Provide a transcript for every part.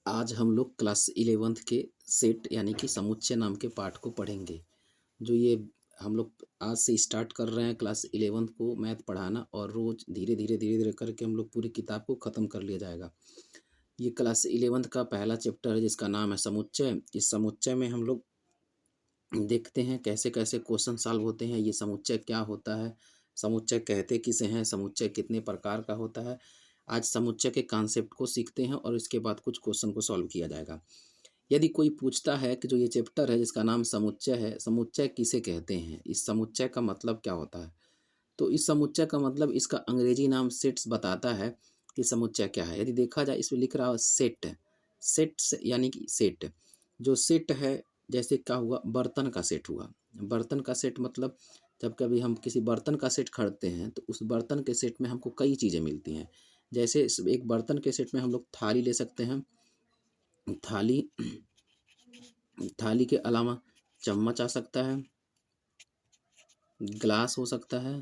आज हम लोग क्लास 11th के सेट यानी कि समुच्चय नाम के पाठ को पढ़ेंगे। जो ये हम लोग आज से स्टार्ट कर रहे हैं क्लास 11th को मैथ पढ़ाना, और रोज़ धीरे धीरे धीरे धीरे करके हम लोग पूरी किताब को ख़त्म कर लिया जाएगा। ये क्लास 11th का पहला चैप्टर है जिसका नाम है समुच्चय। इस समुच्चय में हम लोग देखते हैं कैसे कैसे क्वेश्चन सॉल्व होते हैं, ये समुच्चय क्या होता है, समुच्चय कहते किसे हैं, समुच्चय कितने प्रकार का होता है। आज समुच्चय के कॉन्सेप्ट को सीखते हैं और इसके बाद कुछ क्वेश्चन को सॉल्व किया जाएगा। यदि कोई पूछता है कि जो ये चैप्टर है जिसका नाम समुच्चय है, समुच्चय किसे कहते हैं, इस समुच्चय का मतलब क्या होता है, तो इस समुच्चय का मतलब इसका अंग्रेजी नाम सेट्स बताता है कि समुच्चय क्या है। यदि देखा जाए इसमें लिख रहा है सेट, सेट्स यानी कि सेट। जो सेट है, जैसे क्या हुआ, बर्तन का सेट हुआ। बर्तन का सेट मतलब जब कभी हम किसी बर्तन का सेट खरीदते हैं तो उस बर्तन के सेट में हमको कई चीज़ें मिलती हैं। जैसे एक बर्तन के सेट में हम लोग थाली ले सकते हैं, थाली थाली के अलावा चम्मच आ सकता है, ग्लास हो सकता है,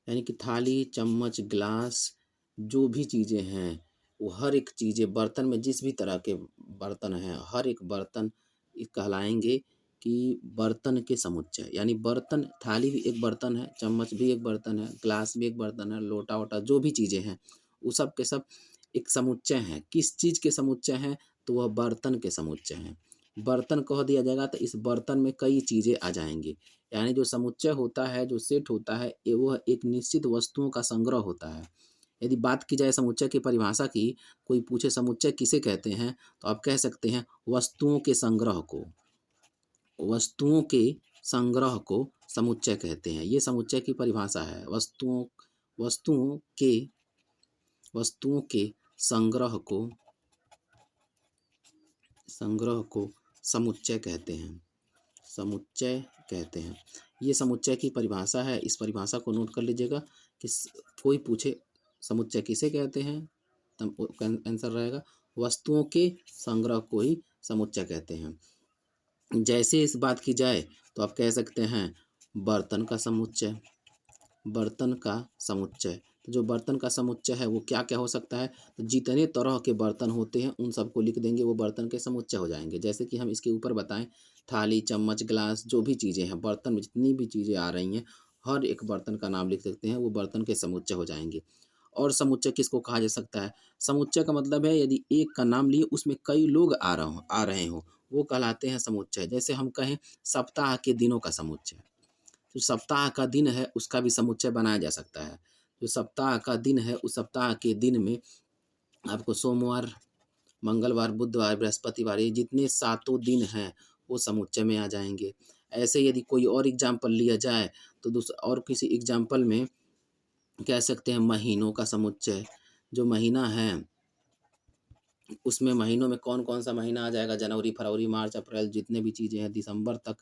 यानी कि थाली चम्मच ग्लास जो भी चीज़ें हैं वो हर एक चीज़ें बर्तन में जिस भी तरह के बर्तन हैं हर एक बर्तन कहलाएंगे कि बर्तन के समुच्चय। यानी बर्तन, थाली भी एक बर्तन है, चम्मच भी एक बर्तन है, ग्लास भी एक बर्तन है, लोटा वोटा जो भी चीज़ें हैं वो सब के सब एक समुच्चय हैं। किस चीज़ के समुच्चय हैं, तो वह बर्तन के समुच्चय हैं। बर्तन कह दिया जाएगा तो इस बर्तन में कई चीज़ें आ जाएंगी। यानी जो समुच्चय होता है, जो सेट होता है, ये वह एक निश्चित वस्तुओं का संग्रह होता है। यदि बात की जाए समुच्चय की परिभाषा की, कोई पूछे समुच्चय किसे कहते हैं, तो आप कह सकते हैं वस्तुओं के संग्रह को। वस्तुओं के संग्रह को समुच्चय कहते हैं। ये समुच्चय की परिभाषा है। वस्तुओं के वस्तुओं के संग्रह को समुच्चय कहते हैं। समुच्चय कहते हैं। ये समुच्चय की परिभाषा है। इस परिभाषा को नोट कर लीजिएगा कि कोई पूछे समुच्चय किसे कहते हैं, तब आंसर रहेगा वस्तुओं के संग्रह को ही समुच्चय कहते हैं। जैसे इस बात की जाए तो आप कह सकते हैं बर्तन का समुच्चय। बर्तन का समुच्चय, तो जो बर्तन का समुच्चय है वो क्या क्या हो सकता है, तो जितने तरह के बर्तन होते हैं उन सबको लिख देंगे, वो बर्तन के समुच्चय हो जाएंगे। जैसे कि हम इसके ऊपर बताएं, थाली चम्मच ग्लास जो भी चीज़ें हैं, बर्तन में जितनी भी चीज़ें आ रही हैं हर एक बर्तन का नाम लिख सकते हैं, वो बर्तन के समुच्चय हो जाएंगे। और समुच्चय किसको कहा जा सकता है, समुच्चय का मतलब है यदि एक का नाम लिए उसमें कई लोग आ रहे हों, वो कहलाते हैं समुच्चय। जैसे हम कहें सप्ताह के दिनों का समुच्चय, जो सप्ताह का दिन है उसका भी समुच्चय बनाया जा सकता है। जो सप्ताह का दिन है उस सप्ताह के दिन में आपको सोमवार मंगलवार बुधवार बृहस्पतिवार ये जितने सातों दिन हैं वो समुच्चय में आ जाएंगे। ऐसे यदि कोई और एग्जाम्पल लिया जाए तो दूसरा और किसी एग्जाम्पल में कह सकते हैं महीनों का समुच्चय। जो महीना है उसमें महीनों में कौन कौन सा महीना आ जाएगा, जनवरी फरवरी मार्च अप्रैल जितने भी चीज़ें हैं दिसंबर तक,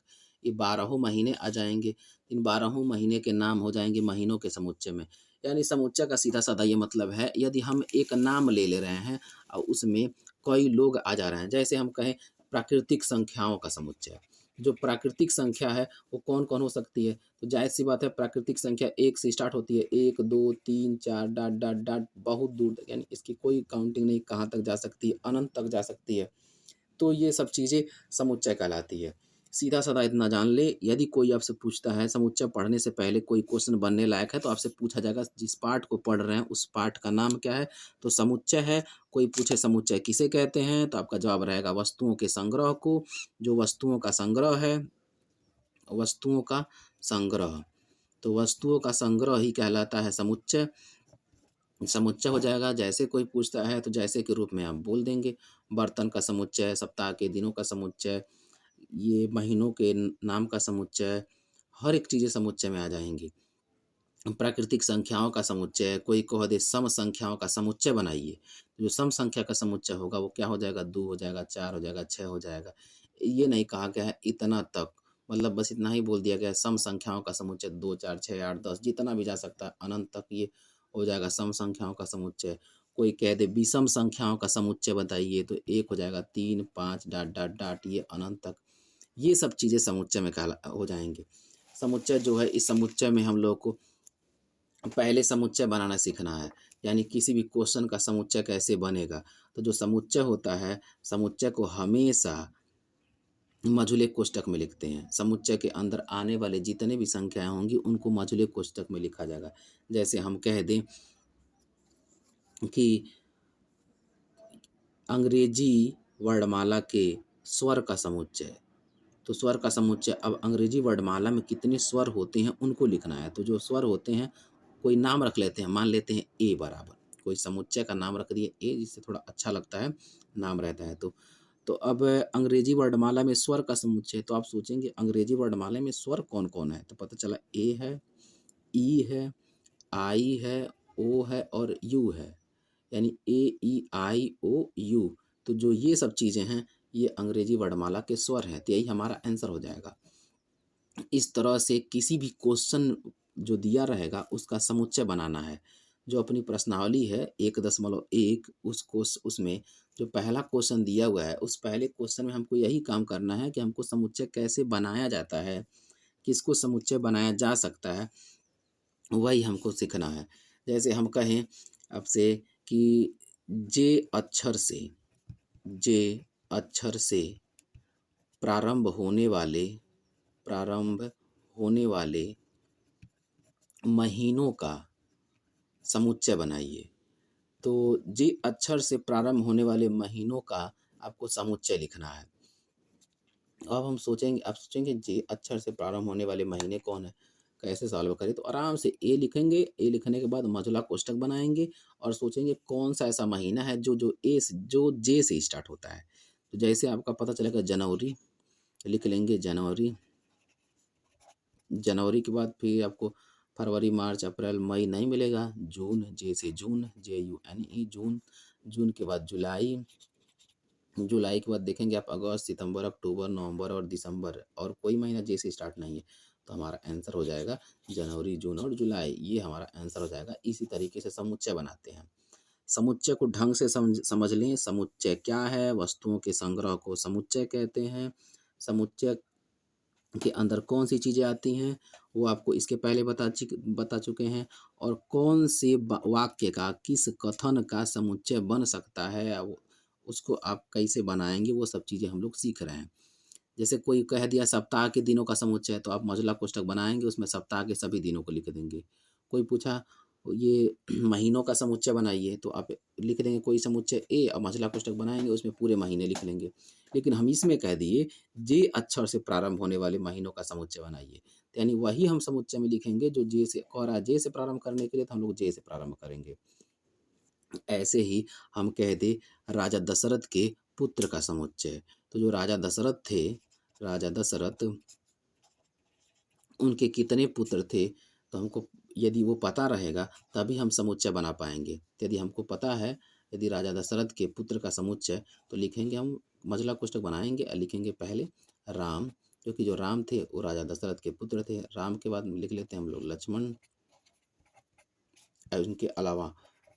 ये 12 महीने आ जाएंगे। इन 12 महीने के नाम हो जाएंगे महीनों के समुच्चय में। यानी समुच्चय का सीधा साधा ये मतलब है, यदि हम एक नाम ले रहे हैं और उसमें कई लोग आ जा रहे हैं। जैसे हम कहें प्राकृतिक संख्याओं का समुच्चय, जो प्राकृतिक संख्या है वो कौन कौन हो सकती है, तो जाहिर सी बात है प्राकृतिक संख्या एक से स्टार्ट होती है, एक दो तीन चार डॉट डॉट डॉट बहुत दूर तक, यानी इसकी कोई काउंटिंग नहीं, कहाँ तक जा सकती है, अनंत तक जा सकती है। तो ये सब चीज़ें समुच्चय कहलाती है। सीधा साधा इतना जान ले, यदि कोई आपसे पूछता है समुच्चय पढ़ने से पहले कोई क्वेश्चन बनने लायक है तो आपसे पूछा जाएगा जिस पाठ को पढ़ रहे हैं उस पाठ का नाम क्या है, तो समुच्चय है। कोई पूछे समुच्चय किसे कहते हैं, तो आपका जवाब रहेगा वस्तुओं के संग्रह को। जो वस्तुओं का संग्रह है, वस्तुओं का संग्रह, तो वस्तुओं का संग्रह ही कहलाता है समुच्चय। समुच्चय हो जाएगा। जैसे कोई पूछता है तो जैसे के रूप में आप बोल देंगे, बर्तन का समुच्चय, सप्ताह के दिनों का समुच्चय, ये महीनों के नाम का समुच्चय, हर एक चीज़ें समुच्चय में आ जाएंगी। प्राकृतिक संख्याओं का समुच्चय, कोई कह दे सम संख्याओं का समुच्चय बनाइए, जो सम संख्या का समुच्चय होगा वो क्या हो जाएगा, 2 हो जाएगा, 4 हो जाएगा, 6 हो जाएगा। ये नहीं कहा गया है इतना तक, मतलब बस इतना ही बोल दिया गया है सम संख्याओं का समुच्चय 2 4 6 8 10 जितना भी जा सकता है अनंत तक ये हो जाएगा सम संख्याओं का समुच्चय। कोई कह दे विषम संख्याओं का समुच्चय बताइए, तो 1 हो जाएगा, 3 5 डॉट डॉट डॉट ये अनंत तक, ये सब चीज़ें समुच्चय में कहला हो जाएंगे। समुच्चय जो है, इस समुच्चय में हम लोग को पहले समुच्चय बनाना सीखना है, यानी किसी भी क्वेश्चन का समुच्चय कैसे बनेगा। तो जो समुच्चय होता है, समुच्चय को हमेशा मझोले कोष्ठक में लिखते हैं। समुच्चय के अंदर आने वाले जितने भी संख्याएँ होंगी उनको मझोले कोष्ठक में लिखा जाएगा। जैसे हम कह दें कि अंग्रेजी वर्णमाला के स्वर का समुच्चय, तो स्वर का समुच्चय, अब अंग्रेजी वर्णमाला में कितने स्वर होते हैं उनको लिखना है। तो जो स्वर होते हैं, कोई नाम रख लेते हैं, मान लेते हैं ए बराबर, कोई समुच्चय का नाम रख दिए ए, जिससे थोड़ा अच्छा लगता है, नाम रहता है। तो अब अंग्रेजी वर्णमाला में स्वर का समुच्चय, तो आप सोचेंगे अंग्रेजी वर्णमाला में स्वर कौन कौन है, तो पता चला ए है, ई है, आई है, ओ है और यू है, यानी ए ई आई ओ यू। तो जो ये सब चीज़ें हैं, ये अंग्रेजी वर्णमाला के स्वर हैं, तो यही हमारा आंसर हो जाएगा। इस तरह से किसी भी क्वेश्चन जो दिया रहेगा उसका समुच्चय बनाना है। जो अपनी प्रश्नावली है 1.1, उसमें जो पहला क्वेश्चन दिया हुआ है, उस पहले क्वेश्चन में हमको यही काम करना है कि हमको समुच्चय कैसे बनाया जाता है, किसको समुच्चय बनाया जा सकता है, वही हमको सीखना है। जैसे हम कहें आपसे कि जे अक्षर से, जे अक्षर से प्रारंभ होने वाले, प्रारंभ होने वाले महीनों का समुच्चय बनाइए। तो जे अक्षर से प्रारंभ होने वाले महीनों का आपको समुच्चय लिखना है। अब हम सोचेंगे, आप सोचेंगे जे अक्षर से प्रारंभ होने वाले महीने कौन है, कैसे सॉल्व करें। तो आराम से ए लिखेंगे, ए लिखने के बाद मझोला कोष्ठक बनाएंगे और सोचेंगे कौन सा ऐसा महीना है जो जे से स्टार्ट होता है। तो जैसे आपका पता चलेगा जनवरी, लिख लेंगे जनवरी। जनवरी के बाद फिर आपको फरवरी, मार्च, अप्रैल, मई नहीं मिलेगा, जून, जे से जून, JUNE जून। जून के बाद जुलाई, जुलाई के बाद देखेंगे आप अगस्त, सितंबर, अक्टूबर, नवंबर और दिसंबर, और कोई महीना जे से स्टार्ट नहीं है। तो हमारा आंसर हो जाएगा जनवरी, जून और जुलाई, ये हमारा आंसर हो जाएगा। इसी तरीके से समुच्चय बनाते हैं। समुच्चय को ढंग से समझ लें। समुच्चय क्या है? वस्तुओं के संग्रह को समुच्चय कहते हैं। समुच्चय के अंदर कौन सी चीज़ें आती हैं वो आपको इसके पहले बता चुके हैं। और कौन से वाक्य का, किस कथन का समुच्चय बन सकता है, उसको आप कैसे बनाएंगे, वो सब चीज़ें हम लोग सीख रहे हैं। जैसे कोई कह दिया सप्ताह के दिनों का समुच्चय, तो आप मझला कोष्ठक बनाएंगे, उसमें सप्ताह के सभी दिनों को लिख देंगे। कोई पूछा ये महीनों का समुच्चय बनाइए, तो आप लिख देंगे कोई समुच्चय ए और मझला कोष्ठक बनाएंगे, उसमें पूरे महीने लिख लेंगे। लेकिन हम इसमें कह दिए जे अक्षर से प्रारंभ होने वाले महीनों का समुच्चय बनाइए, तो यानी वही हम समुच्चय में लिखेंगे जो जे से कह रहा है। जे से प्रारंभ करने के लिए तो हम लोग जे से प्रारंभ करेंगे। ऐसे ही हम कह दे राजा दशरथ के पुत्र का समुच्चय, तो जो राजा दशरथ थे, राजा दशरथ, उनके कितने पुत्र थे, तो हमको यदि वो पता रहेगा तभी हम समुच्चय बना पाएंगे। तो यदि हमको पता है, यदि राजा दशरथ के पुत्र का समुच्चय, तो लिखेंगे हम, मझला कोष्ठक बनाएंगे और लिखेंगे पहले राम, क्योंकि जो राम थे वो राजा दशरथ के पुत्र थे। राम के बाद लिख लेते हैं हम लोग लक्ष्मण, और उनके अलावा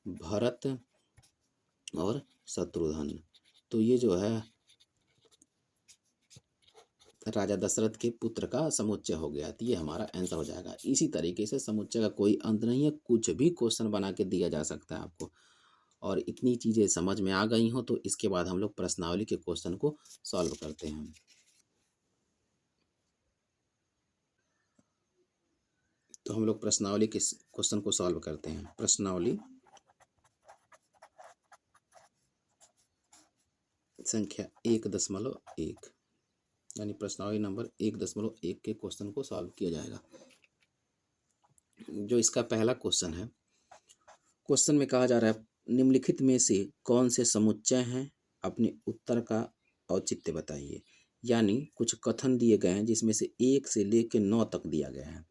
भरत और शत्रुघ्न। तो ये जो है राजा दशरथ के पुत्र का समुच्चय हो गया, तो ये हमारा आंसर हो जाएगा। इसी तरीके से समुच्चय का कोई अंत नहीं है, कुछ भी क्वेश्चन बना के दिया जा सकता है आपको। और इतनी चीज़ें समझ में आ गई हो तो इसके बाद हम लोग प्रश्नावली के क्वेश्चन को सॉल्व करते हैं। तो हम लोग प्रश्नावली के क्वेश्चन को सॉल्व करते हैं। प्रश्नावली संख्या 1.1, यानी प्रश्नावली नंबर 1.1 के क्वेश्चन को सॉल्व किया जाएगा। जो इसका पहला क्वेश्चन है, क्वेश्चन में कहा जा रहा है निम्नलिखित में से कौन से समुच्चय हैं, अपने उत्तर का औचित्य बताइए। यानी कुछ कथन दिए गए हैं जिसमें से 1 से लेकर 9 तक दिया गया है,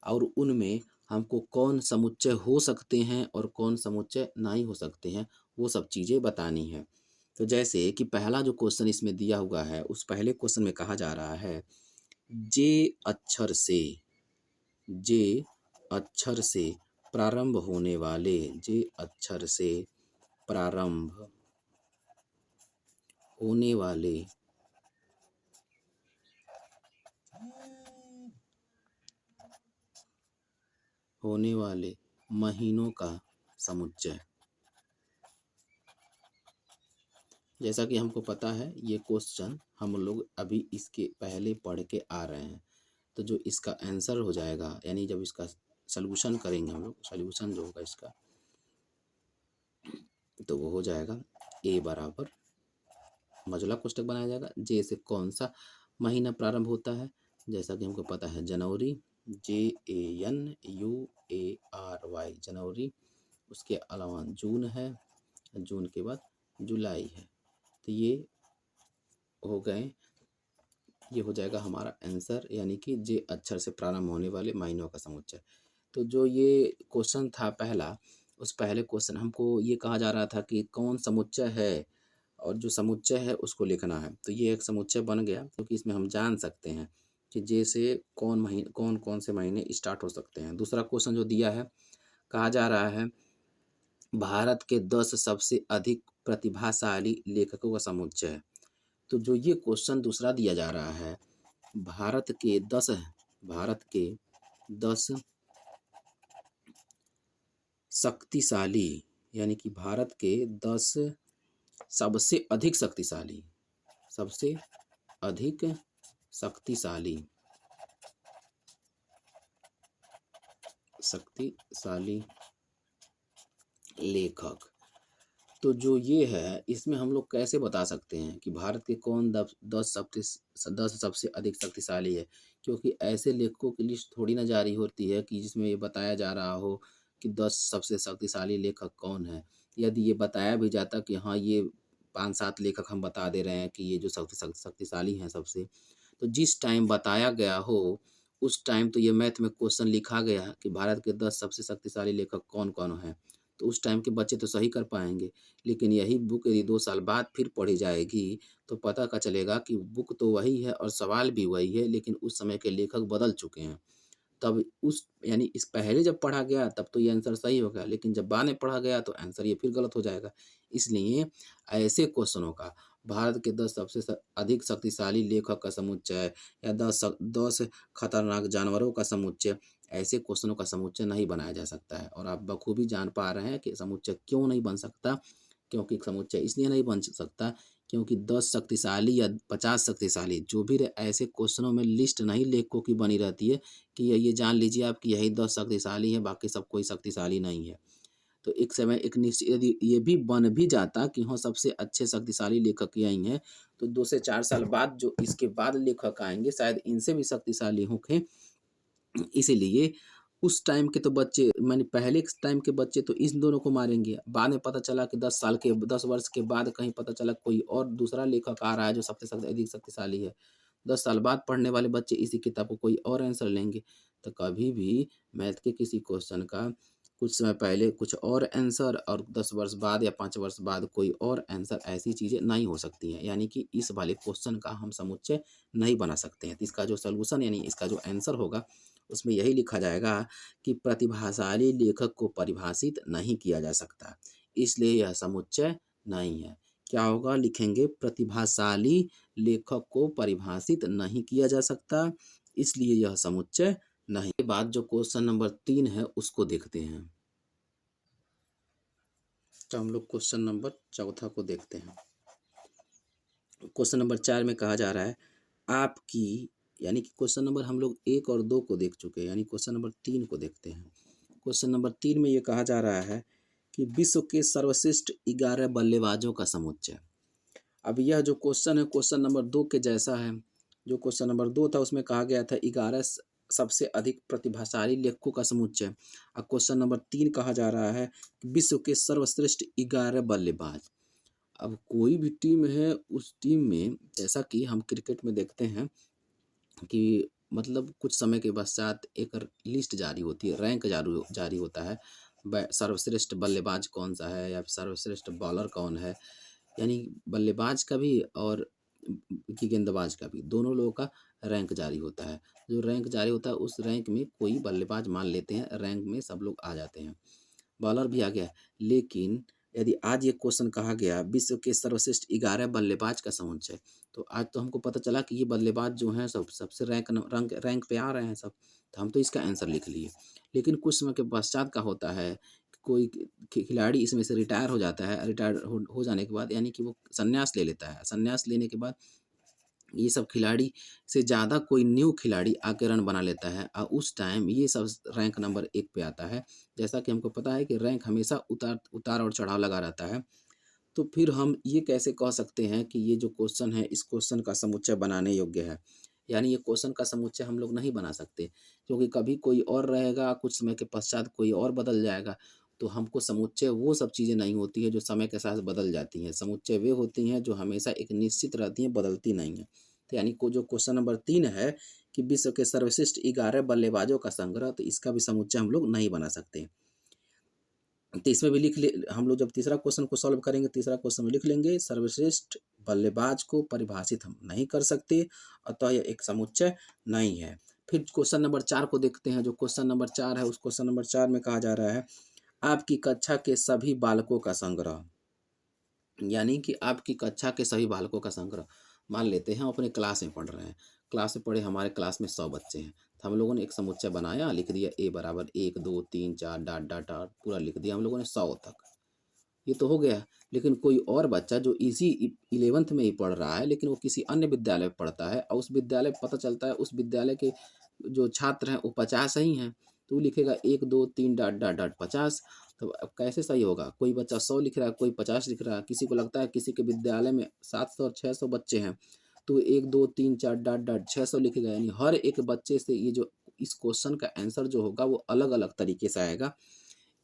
और उनमें हमको कौन समुच्चय हो सकते हैं और कौन समुच्चय नहीं हो सकते हैं, वो सब चीज़ें बतानी है। तो जैसे कि पहला जो क्वेश्चन इसमें दिया हुआ है, उस पहले क्वेश्चन में कहा जा रहा है जे अक्षर से, जे अक्षर से प्रारंभ होने वाले, जे अक्षर से प्रारंभ होने वाले होने वाले महीनों का समुच्चय। जैसा कि हमको पता है ये क्वेश्चन हम लोग अभी इसके पहले पढ़ के आ रहे हैं, तो जो इसका आंसर हो जाएगा, यानी जब इसका सॉल्यूशन करेंगे हम लोग, सॉल्यूशन जो होगा इसका, तो वो हो जाएगा ए बराबर, मझोला कोष्टक बनाया जाएगा, जे से कौन सा महीना प्रारंभ होता है, जैसा कि हमको पता है जनवरी, JANUARY जनवरी, उसके अलावा जून है, जून के बाद जुलाई है। तो ये हो गए, ये हो जाएगा हमारा आंसर, यानी कि जे अक्षर से प्रारंभ होने वाले महीनों का समुच्चय। तो जो ये क्वेश्चन था पहला, उस पहले क्वेश्चन हमको ये कहा जा रहा था कि कौन समुच्चय है, और जो समुच्चय है उसको लिखना है। तो ये एक समुच्चय बन गया, क्योंकि इसमें हम जान सकते हैं कि जे से कौन कौन से महीने स्टार्ट हो सकते हैं। दूसरा क्वेश्चन जो दिया है, कहा जा रहा है भारत के 10 सबसे अधिक प्रतिभाशाली लेखकों का समुच्चय है। तो जो ये क्वेश्चन दूसरा दिया जा रहा है, भारत के 10 शक्तिशाली, यानी कि भारत के 10 सबसे अधिक शक्तिशाली लेखक। तो जो ये है, इसमें हम लोग कैसे बता सकते हैं कि भारत के कौन 10 सबसे अधिक शक्तिशाली है, क्योंकि ऐसे लेखकों की लिस्ट थोड़ी ना जारी होती है कि जिसमें ये बताया जा रहा हो कि 10 सबसे शक्तिशाली लेखक कौन है। यदि ये बताया भी जाता कि हाँ ये 5-7 लेखक हम बता दे रहे हैं कि ये जो शक्तिशाली हैं सबसे, तो जिस टाइम बताया गया हो उस टाइम तो ये मैथ में क्वेश्चन लिखा गया कि भारत के 10 सबसे शक्तिशाली लेखक कौन कौन हैं, तो उस टाइम के बच्चे तो सही कर पाएंगे। लेकिन यही बुक यदि 2 साल बाद फिर पढ़ी जाएगी तो पता का चलेगा कि बुक तो वही है और सवाल भी वही है, लेकिन उस समय के लेखक बदल चुके हैं। तब उस यानी इस पहले जब पढ़ा गया तब तो ये आंसर सही होगा, लेकिन जब बाद में पढ़ा गया तो आंसर ये फिर गलत हो जाएगा। इसलिए ऐसे क्वेश्चनों का भारत के 10 सबसे अधिक शक्तिशाली लेखक का समुच्चय या 10 खतरनाक जानवरों का समुच्चय, ऐसे क्वेश्चनों का समुच्चय नहीं बनाया जा सकता है। और आप बखूबी जान पा रहे हैं कि समुच्चय क्यों नहीं बन सकता, क्योंकि समुच्चय इसलिए नहीं बन सकता क्योंकि 10 शक्तिशाली या 50 शक्तिशाली जो भी ऐसे क्वेश्चनों में लिस्ट नहीं लेखकों की बनी रहती है कि ये जान लीजिए आप कि यही 10 शक्तिशाली है, बाकी सब कोई शक्तिशाली नहीं है। तो एक समय एक निश्चित यदि ये भी बन भी जाता कि हाँ सबसे अच्छे शक्तिशाली लेखक यही हैं, तो 2 से 4 साल बाद जो इसके बाद लेखक आएंगे शायद इनसे भी शक्तिशाली होंगे। इसीलिए उस टाइम के तो बच्चे, माने पहले के टाइम के बच्चे तो इन दोनों को मारेंगे। बाद में पता चला कि 10 वर्ष के बाद कहीं पता चला कोई और दूसरा लेखक आ रहा है जो सबसे अधिक शक्तिशाली है। 10 साल बाद पढ़ने वाले बच्चे इसी किताब को कोई और आंसर लेंगे। तो कभी भी मैथ के किसी क्वेश्चन का कुछ समय पहले कुछ और आंसर और 10 वर्ष बाद या 5 वर्ष बाद कोई और आंसर, ऐसी चीज़ें नहीं हो सकती हैं। यानी कि इस वाले क्वेश्चन का हम समुच्चय नहीं बना सकते हैं। तो इसका जो सॉल्यूशन यानी इसका जो आंसर होगा उसमें यही लिखा जाएगा कि प्रतिभाशाली लेखक को परिभाषित नहीं किया जा सकता, इसलिए यह समुच्चय नहीं है। क्या होगा, लिखेंगे प्रतिभाशाली लेखक को परिभाषित नहीं किया जा सकता, इसलिए यह समुच्चय नहीं। के बाद जो क्वेश्चन नंबर 3 है उसको देखते हैं। तो हम लोग क्वेश्चन नंबर 4 को देखते हैं। क्वेश्चन नंबर 4 में कहा जा रहा है आपकी, यानी कि क्वेश्चन नंबर हम लोग 1 और 2 को देख चुके हैं, यानी क्वेश्चन नंबर 3 को देखते हैं। क्वेश्चन नंबर 3 में ये कहा जा रहा है कि विश्व के सर्वश्रेष्ठ 11 बल्लेबाजों का समुच्चय। अब यह जो क्वेश्चन है क्वेश्चन नंबर 2 के जैसा है। जो क्वेश्चन नंबर 2 था उसमें कहा गया था 11 सबसे अधिक प्रतिभाशाली लेखकों का समुच्चय। अब क्वेश्चन नंबर 3 कहा जा रहा है विश्व के सर्वश्रेष्ठ 11 बल्लेबाज। अब कोई भी टीम है, उस टीम में जैसा कि हम क्रिकेट में देखते हैं कि मतलब कुछ समय के पश्चात एक लिस्ट जारी होती है, रैंक जारी होता है, सर्वश्रेष्ठ बल्लेबाज कौन सा है या सर्वश्रेष्ठ बॉलर कौन है, यानी बल्लेबाज का भी और गेंदबाज का भी, दोनों लोगों का रैंक जारी होता है। जो रैंक जारी होता है उस रैंक में कोई बल्लेबाज मान लेते हैं, रैंक में सब लोग आ जाते हैं, बॉलर भी आ गया। लेकिन यदि आज ये क्वेश्चन कहा गया विश्व के सर्वश्रेष्ठ 11 बल्लेबाज का समुच्चय, तो आज तो हमको पता चला कि ये बल्लेबाज जो हैं सबसे रैंक पे आ रहे हैं सब, तो हम तो इसका आंसर लिख लिए। लेकिन कुछ समय के पश्चात का होता है, कोई खिलाड़ी इसमें से रिटायर हो जाता है, रिटायर हो जाने के बाद यानी कि वो संन्यास ले लेता है, संन्यास लेने के बाद ये सब खिलाड़ी से ज़्यादा कोई न्यू खिलाड़ी आके रन बना लेता है और उस टाइम ये सब रैंक नंबर 1 पे आता है। जैसा कि हमको पता है कि रैंक हमेशा उतार उतार और चढ़ाव लगा रहता है। तो फिर हम ये कैसे कह सकते हैं कि ये जो क्वेश्चन है इस क्वेश्चन का समुच्चय बनाने योग्य है? यानी ये क्वेश्चन का समुच्चय हम लोग नहीं बना सकते, क्योंकि कभी कोई और रहेगा, कुछ समय के पश्चात कोई और बदल जाएगा। तो हमको समुच्चय वो सब चीज़ें नहीं होती है जो समय के साथ बदल जाती हैं। समुच्चय वे होती हैं जो हमेशा एक निश्चित रहती हैं, बदलती नहीं हैं। तो यानी को जो क्वेश्चन नंबर 3 है कि विश्व के सर्वश्रेष्ठ 11 बल्लेबाजों का संग्रह, तो इसका भी समुच्चय हम लोग नहीं बना सकते। तो इसमें भी लिख ले, हम लोग जब तीसरा क्वेश्चन को सॉल्व करेंगे, तीसरा क्वेश्चन में लिख लेंगे सर्वश्रेष्ठ बल्लेबाज को परिभाषित हम नहीं कर सकते, अतः यह एक समुच्चय नहीं है। फिर क्वेश्चन नंबर 4 को देखते हैं। जो क्वेश्चन नंबर 4 है, उस क्वेश्चन नंबर 4 में कहा जा रहा है आपकी कक्षा के सभी बालकों का संग्रह। यानी कि आपकी कक्षा के सभी बालकों का संग्रह। मान लेते हैं हम अपने क्लास में पढ़ रहे हैं, क्लास में पढ़े, हमारे क्लास में 100 बच्चे हैं, तो हम लोगों ने एक समुच्चय बनाया, लिख दिया a बराबर 1 2 3 4 डॉट डॉट डॉट पूरा लिख दिया हम लोगों ने 100 तक। ये तो हो गया। लेकिन कोई और बच्चा जो इसी 11th में ही पढ़ रहा है, लेकिन वो किसी अन्य विद्यालय में पढ़ता है और उस विद्यालय पता चलता है उस विद्यालय के जो छात्र हैं वो 50 ही हैं, तो वो लिखेगा 1 2 3 डॉट डॉट डॉट 50। तो अब कैसे सही होगा? कोई बच्चा 100 लिख रहा है, कोई 50 लिख रहा है, किसी को लगता है किसी के विद्यालय में 700 और 600 बच्चे हैं, तो 1 2 3 4 डॉट डॉट 600 लिखेगा। यानी हर एक बच्चे से ये जो इस क्वेश्चन का आंसर जो होगा वो अलग अलग तरीके से आएगा।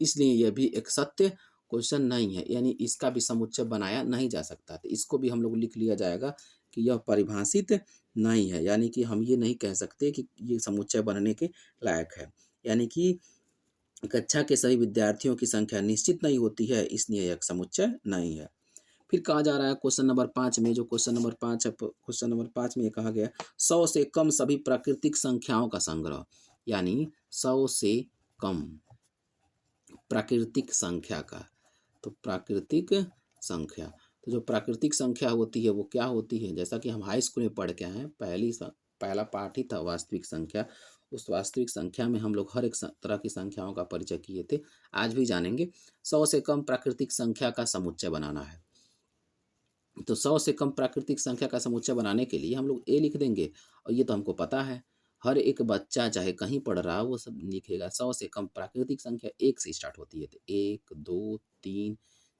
इसलिए यह भी एक सत्य क्वेश्चन नहीं है, यानी इसका भी समुच्चय बनाया नहीं जा सकता। तो इसको भी हम लोग लिख लिया जाएगा कि यह परिभाषित नहीं है, यानी कि हम ये नहीं कह सकते कि ये समुच्चय बनने के लायक है। यानी कि कक्षा के सभी विद्यार्थियों की संख्या निश्चित नहीं होती है, इसलिए यह एक समुच्चय नहीं है। फिर कहा जा रहा है क्वेश्चन नंबर 5 में, जो क्वेश्चन नंबर 5 है, क्वेश्चन नंबर 5 में ये कहा गया 100 से कम सभी प्राकृतिक संख्याओं का संग्रह। यानी 100 से कम प्राकृतिक संख्या का। तो प्राकृतिक संख्या, तो जो प्राकृतिक संख्या होती है वो क्या होती है? जैसा कि हम हाई स्कूल में पढ़ के आए हैं, पहला पाठ ही था वास्तविक संख्या। उस वास्तविक संख्या में हम लोग हर एक तरह की संख्याओं का परिचय किए थे, आज भी जानेंगे। 100 से कम प्राकृतिक संख्या का समुच्चय बनाना है। तो 100 से कम प्राकृतिक संख्या का समुच्चय बनाने के लिए हम लोग ए लिख देंगे, और ये तो हमको पता है, हर एक बच्चा चाहे कहीं पढ़ रहा हो वो सब लिखेगा। 100 से कम प्राकृतिक संख्या 1 से स्टार्ट होती है, तो 1 2 3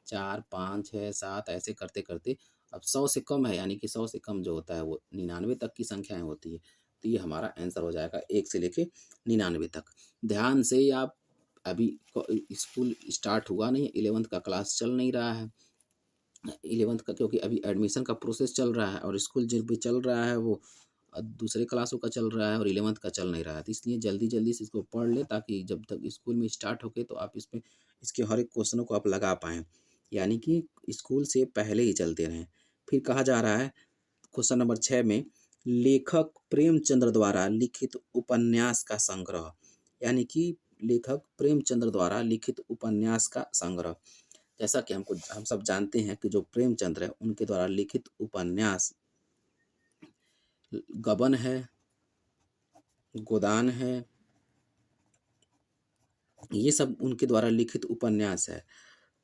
4 5 6 7 ऐसे करते करते अब 100 से कम है, यानी कि 100 से कम जो होता है वो 99 तक की संख्याएं होती है। तो ये हमारा आंसर हो जाएगा 1 से लेके 99 तक। ध्यान से आप, अभी स्कूल स्टार्ट हुआ नहीं, 11th का क्लास चल नहीं रहा है, 11th का, क्योंकि अभी एडमिशन का प्रोसेस चल रहा है और स्कूल जो भी चल रहा है वो दूसरे क्लासों का चल रहा है और 11th का चल नहीं रहा है। तो इसलिए जल्दी जल्दी से इसको पढ़ ले, ताकि जब तक स्कूल में स्टार्ट होके तो आप इसमें इसके हर एक क्वेश्चनों को आप लगा पाएँ, यानी कि स्कूल से पहले ही चलते रहें। फिर कहा जा रहा है क्वेश्चन नंबर 6 में लेखक प्रेमचंद्र द्वारा लिखित उपन्यास का संग्रह। यानी कि लेखक प्रेमचंद्र द्वारा लिखित उपन्यास का संग्रह। जैसा कि हम सब जानते हैं कि जो प्रेमचंद्र है उनके द्वारा लिखित उपन्यास गबन है, गोदान है, ये सब उनके द्वारा लिखित उपन्यास है।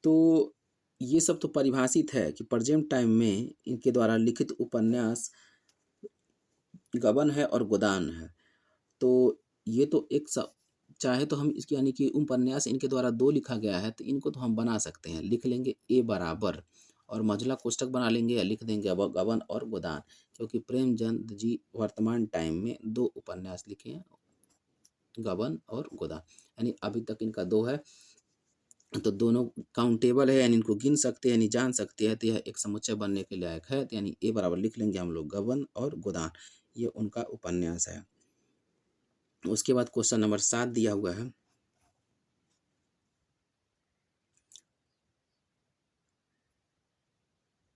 तो ये सब तो परिभाषित है कि प्रेजेंट टाइम में इनके द्वारा लिखित उपन्यास गबन है और गोदान है। तो ये तो एक सब, चाहे तो हम इसकी, यानी कि उपन्यास इनके द्वारा 2 लिखा गया है, तो इनको तो हम बना सकते हैं। लिख लेंगे ए बराबर और मझला कोष्ठक बना लेंगे या लिख देंगे गबन और गोदान, क्योंकि प्रेमचंद जी वर्तमान टाइम में 2 उपन्यास लिखे हैं, गबन और गोदान। यानी अभी तक इनका 2 है, तो दोनों काउंटेबल है, यानी इनको गिन सकते हैं, यानी जान सकते हैं, तो यह एक समुच्चय बनने के लायक है। तो यानी ए बराबर लिख लेंगे हम लोग गबन और गोदान, ये उनका उपन्यास है। उसके बाद क्वेश्चन नंबर 7 दिया हुआ है,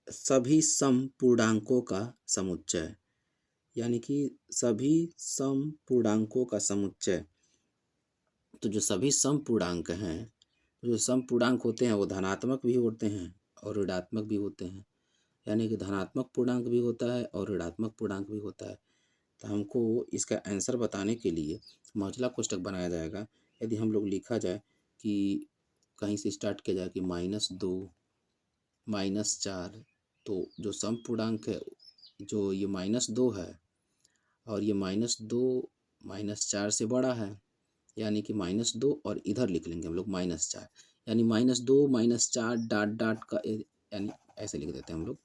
सभी सम पूर्णांकों का समुच्चय। यानी कि सभी सम पूर्णांकों का समुच्चय। तो जो सभी सम पूर्णांक हैं जो सम पूर्णांक होते हैं वो धनात्मक भी होते हैं और ऋणात्मक भी होते हैं, यानी कि धनात्मक पूर्णांक भी होता है और ऋणात्मक पूर्णांक भी होता है। तो हमको इसका आंसर बताने के लिए मौजूदा कोष्ठक बनाया जाएगा। यदि हम लोग लिखा जाए कि कहीं से स्टार्ट किया जाए कि -2 -4, तो जो सम पूर्णांक है, जो ये -2 है और ये -2 -4 से बड़ा है, यानी कि -2 और इधर लिख लेंगे हम लोग -4, यानी -2 -4 डॉट डॉट का यानी ऐसे लिख देते हैं हम लोग।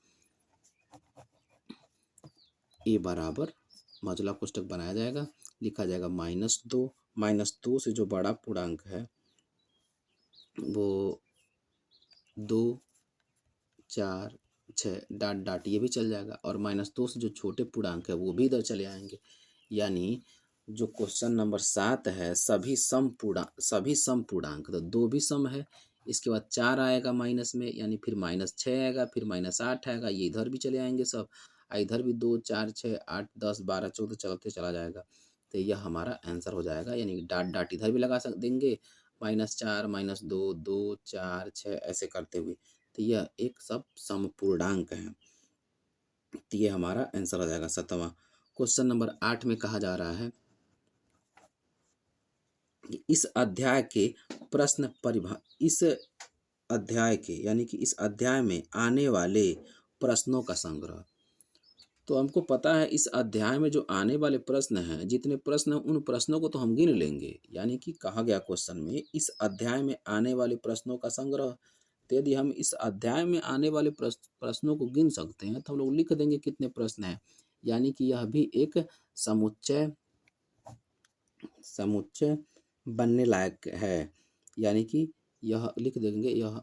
ए बराबर मौजूदा कोष्ठक बनाया जाएगा, लिखा जाएगा -2 से जो बड़ा पूर्णांक है वो 2 4 6 डॉट डॉट ये भी चल जाएगा, और -2 से जो छोटे पूर्णांक है वो भी इधर चले आएंगे। यानी जो क्वेश्चन नंबर 7 है, सभी सम पूर्णांक, तो 2 भी सम है, इसके बाद 4 आएगा माइनस में, यानी फिर -6 आएगा, फिर -8 आएगा, ये इधर भी चले आएंगे सब, इधर भी 2 4 6 8 10 12 14 चलते चला जाएगा। तो यह हमारा आंसर हो जाएगा, यानी डॉट डॉट इधर भी लगा देंगे, -4 -2 2 4 6 ऐसे करते हुए। तो यह एक सब समपूर्णांक है। तो ये हमारा आंसर हो जाएगा 7वां। क्वेश्चन नंबर 8 में कहा जा रहा है कि इस अध्याय में आने वाले प्रश्नों का संग्रह। तो हमको पता है इस अध्याय में जो आने वाले प्रश्न हैं, जितने प्रश्न हैं उन प्रश्नों को तो हम गिन लेंगे, यानी कि कहा गया क्वेश्चन में इस अध्याय में आने वाले प्रश्नों का संग्रह। तो यदि हम इस अध्याय में आने वाले प्रश्नों को गिन सकते हैं तो हम लोग लिख देंगे कितने प्रश्न हैं, यानी कि यह भी एक समुच्चय समुच्चय बनने लायक है, यानी कि यह लिख देंगे यह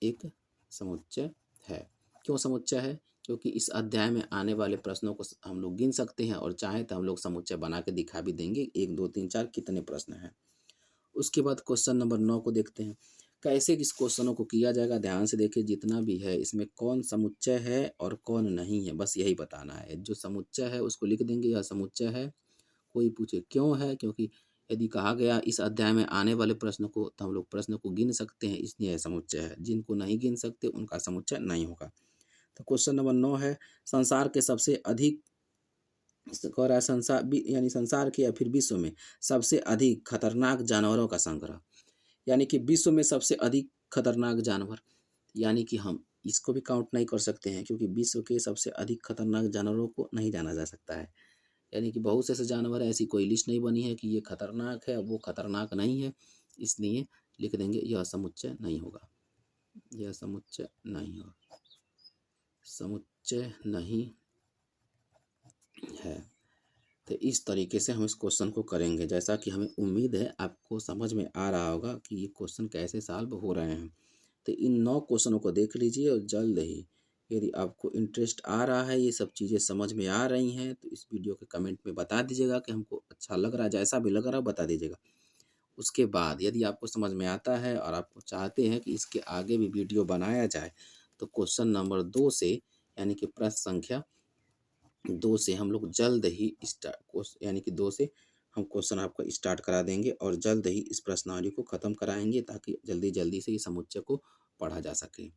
एक समुच्चय है। क्यों समुच्चय है? क्योंकि इस अध्याय में आने वाले प्रश्नों को हम लोग गिन सकते हैं, और चाहे तो हम लोग समुच्चय बना के दिखा भी देंगे 1 2 3 4 कितने प्रश्न हैं। उसके बाद क्वेश्चन नंबर 9 को देखते हैं। कैसे इस क्वेश्चनों को किया जाएगा, ध्यान से देखिए, जितना भी है इसमें कौन समुच्चय है और कौन नहीं है, बस यही बताना है। जो समुच्चय है उसको लिख देंगे यह समुच्चय है। कोई पूछे क्यों है, क्योंकि यदि कहा गया इस अध्याय में आने वाले प्रश्न को, तो हम लोग प्रश्न को गिन सकते हैं, इसलिए यह समुच्चय है। जिनको नहीं गिन सकते उनका समुच्चय नहीं होगा। तो क्वेश्चन नंबर 9 है, संसार के सबसे अधिक कह रहा है यानी संसार के या फिर विश्व में सबसे अधिक खतरनाक जानवरों का संग्रह, यानी कि विश्व में सबसे अधिक खतरनाक जानवर, यानी कि हम इसको भी काउंट नहीं कर सकते हैं, क्योंकि विश्व के सबसे अधिक खतरनाक जानवरों को नहीं जाना जा सकता है। यानी कि बहुत से ऐसे जानवर है, ऐसी कोई लिस्ट नहीं बनी है कि ये खतरनाक है वो खतरनाक नहीं है, इसलिए लिख देंगे यह समुच्चय नहीं होगा, यह समुच्चय नहीं होगा, समुच्चय नहीं है। तो इस तरीके से हम इस क्वेश्चन को करेंगे, जैसा कि हमें उम्मीद है आपको समझ में आ रहा होगा कि ये क्वेश्चन कैसे सॉल्व हो रहे हैं। तो इन 9 क्वेश्चनों को देख लीजिए, और जल्द ही यदि आपको इंटरेस्ट आ रहा है, ये सब चीज़ें समझ में आ रही हैं, तो इस वीडियो के कमेंट में बता दीजिएगा कि हमको अच्छा लग रहा है, जैसा भी लग रहा है बता दीजिएगा। उसके बाद यदि आपको समझ में आता है और आप चाहते हैं कि इसके आगे भी वीडियो बनाया जाए, तो क्वेश्चन नंबर 2 से, यानी कि प्रश्न संख्या 2 से हम लोग जल्द ही यानी कि 2 से हम क्वेश्चन आपका स्टार्ट करा देंगे, और जल्द ही इस प्रश्नावली को ख़त्म कराएंगे, ताकि जल्दी जल्दी से इस समुच्चय को पढ़ा जा सके।